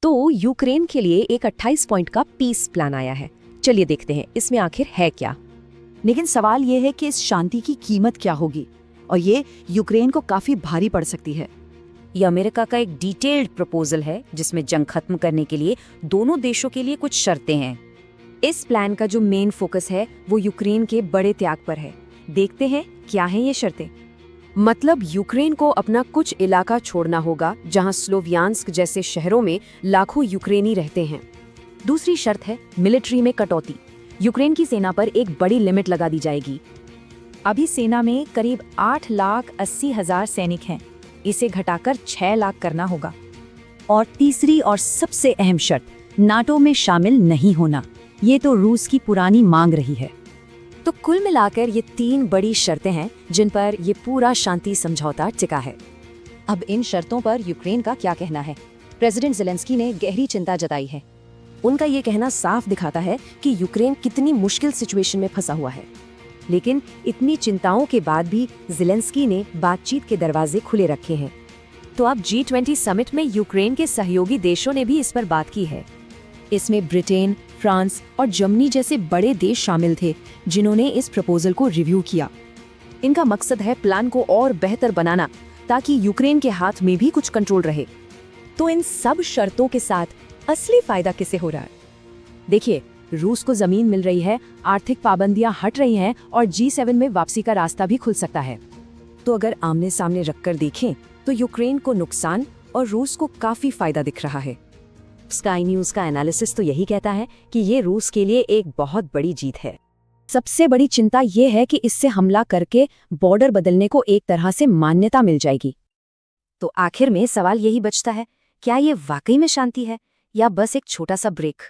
तो यूक्रेन के लिए एक 28 पॉइंट का पीस प्लान आया है। चलिए देखते हैं इसमें आखिर है क्या। लेकिन सवाल ये है कि इस शांति की कीमत क्या होगी, और ये यूक्रेन को काफी भारी पड़ सकती है। ये अमेरिका का एक डिटेल्ड प्रपोजल है जिसमें जंग खत्म करने के लिए दोनों देशों के लिए कुछ शर्तें हैं। इस प्लान का जो मेन फोकस है वो यूक्रेन के बड़े त्याग पर है। देखते हैं क्या हैं ये शर्तें। मतलब यूक्रेन को अपना कुछ इलाका छोड़ना होगा जहां स्लोवियांस्क जैसे शहरों में लाखों यूक्रेनी रहते हैं। दूसरी शर्त है मिलिट्री में कटौती। यूक्रेन की सेना पर एक बड़ी लिमिट लगा दी जाएगी। अभी सेना में करीब 8,80,000 सैनिक हैं, इसे घटाकर 6 लाख करना होगा। और तीसरी और सबसे अहम शर्त, नाटो में शामिल नहीं होना। ये तो रूस की पुरानी मांग रही है। तो कुल मिलाकर ये 3 बड़ी शर्तें हैं जिन पर ये पूरा शांति समझौता टिका है। अब इन शर्तों पर यूक्रेन का क्या कहना है? प्रेसिडेंट ज़ेलेंस्की ने गहरी चिंता जताई है। उनका ये कहना साफ दिखाता है कि यूक्रेन कितनी मुश्किल सिचुएशन में फंसा हुआ है। लेकिन इतनी चिंताओं के बाद भी ज़ेलेंस्की ने बातचीत के दरवाजे खुले रखे हैं। तो अब G20 समिट में यूक्रेन के सहयोगी देशों ने भी इस पर बात की है। इसमें ब्रिटेन, फ्रांस और जर्मनी जैसे बड़े देश शामिल थे जिन्होंने इस प्रपोजल को रिव्यू किया। इनका मकसद है प्लान को और बेहतर बनाना ताकि यूक्रेन के हाथ में भी कुछ कंट्रोल रहे। तो इन सब शर्तों के साथ असली फायदा किसे हो रहा है? देखिए, रूस को जमीन मिल रही है, आर्थिक पाबंदियां हट रही हैं और G7 में वापसी का रास्ता भी खुल सकता है। तो अगर आमने सामने रखकर देखें तो यूक्रेन को नुकसान और रूस को काफी फायदा दिख रहा है। स्काई न्यूज का एनालिसिस तो यही कहता है कि ये रूस के लिए एक बहुत बड़ी जीत है। सबसे बड़ी चिंता ये है कि इससे हमला करके बॉर्डर बदलने को एक तरह से मान्यता मिल जाएगी। तो आखिर में सवाल यही बचता है, क्या ये वाकई में शांति है या बस एक छोटा सा ब्रेक?